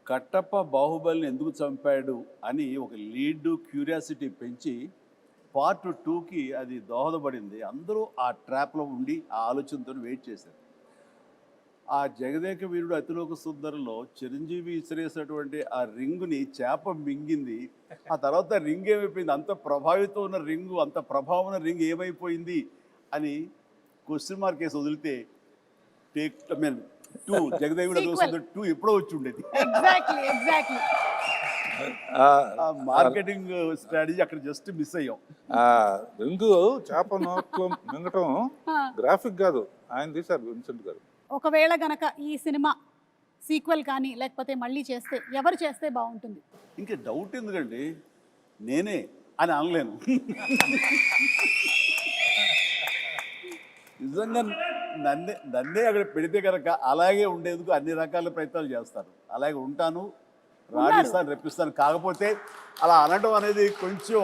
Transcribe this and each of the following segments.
కట్టప్ప బాహుబలిని ఎందుకు చంపాడు అని ఒక లీడ్ క్యూరియాసిటీ పెంచి పార్ట్ 2కి అది దోహదపడింది. అందరూ ఆ ట్రాప్లో ఉండి ఆ ఆలోచనతో వెయిట్ చేశారు. ఆ జగదేక వీరుడు అతిలోక సుందరంలో చిరంజీవి విసిరేసినటువంటి ఆ రింగుని చేప మింగింది. ఆ తర్వాత రింగ్ ఏమైపోయింది, అంత ప్రభావితం ఉన్న రింగు, అంత ప్రభావం ఉన్న రింగ్ ఏమైపోయింది అని క్వశ్చన్ మార్క్ వేసి వదిలితే టేక్ ఐ మీన్ 2 జగదేవుడు అతిలోక సుందరం 2 ఎప్పుడో వచ్చి ఉండేది. ఎగ్జాక్ట్లీ ఆ మార్కెటింగ్ స్ట్రాటజీ అక్కడ జస్ట్ మిస్ అయ్యాం. రింగు చేప నోట్లో మింగటం గ్రాఫిక్ కాదు, ఆయన తీశారు విన్సెంట్ గారు. ఒకవేళ గనక ఈ సినిమా సీక్వెల్ కానీ లేకపోతే మళ్ళీ చేస్తే ఎవరు చేస్తే బాగుంటుంది? ఇంకా డౌట్ ఎందుకండి, నేనే అని అనలేను. నిజంగా నన్నే అక్కడ పెడితే కనుక అలాగే ఉండేందుకు అన్ని రకాల ప్రయత్నాలు చేస్తాను. అలాగే ఉంటాను, రాణిస్తాను, రెప్పిస్తాను. కాకపోతే అలా అనడం అనేది కొంచెం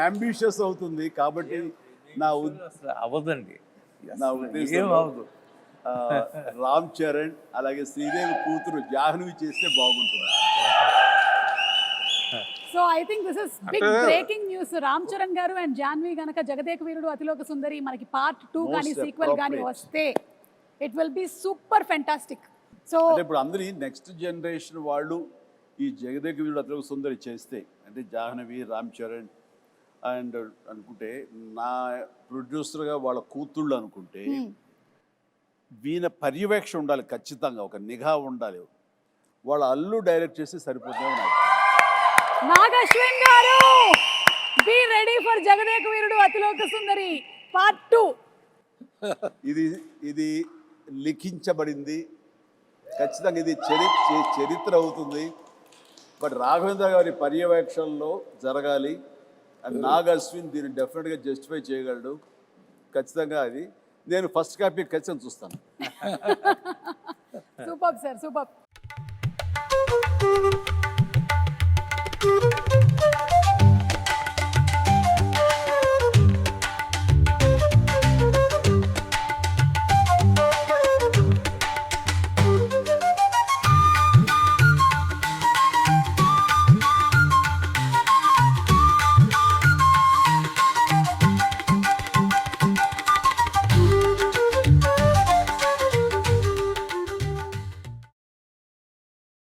అంబిషియస్ అవుతుంది. కాబట్టి అవ్వదండి, నా ఉద్దేశం రామ్ చరణ్ అలాగే శ్రీదేవి కూతురు జాహ్నవి చేస్తే బాగుంటుంది. So I think this is big breaking news. Ram Charan garu and Janhvi గనక జగదేక వీరుడు అతిలోక సుందరి మనకి పార్ట్ 2 కానీ సీక్వెల్ కానీ వస్తే it will be super fantastic. So ఇప్పుడు అందరి నెక్స్ట్ జనరేషన్ వాళ్ళు ఈ జగదేక వీరుడు అతిలోక సుందరి చేస్తే, అంటే జాహ్నవి, రామ్ చరణ్ అండ్ అనుకుంటే నా ప్రొడ్యూసర్గా వాళ్ళ కూతుళ్ళు అనుకుంటే వీణ పర్యవేక్షణ ఉండాలి, ఖచ్చితంగా ఒక నిఘా ఉండాలి. వాళ్ళ అల్లు డైరెక్ట్ చేసి సరిపోతుందేమో నాకు. నాగశ్విన్ గారు, be ready for Jagadeka Veerudu Athiloka Sundari part 2. ఇది లిఖించబడింది, ఖచ్చితంగా ఇది చరిత్ర అవుతుంది. బట్ రాఘవేంద్ర గారి పర్యవేక్షణలో జరగాలి. అండ్ నాగ్ అశ్విన్ దీన్ని డెఫినెట్గా జస్టిఫై చేయగలడు. ఖచ్చితంగా అది నేను ఫస్ట్ కాపీ ఖచ్చితంగా చూస్తాను. Super sir, super.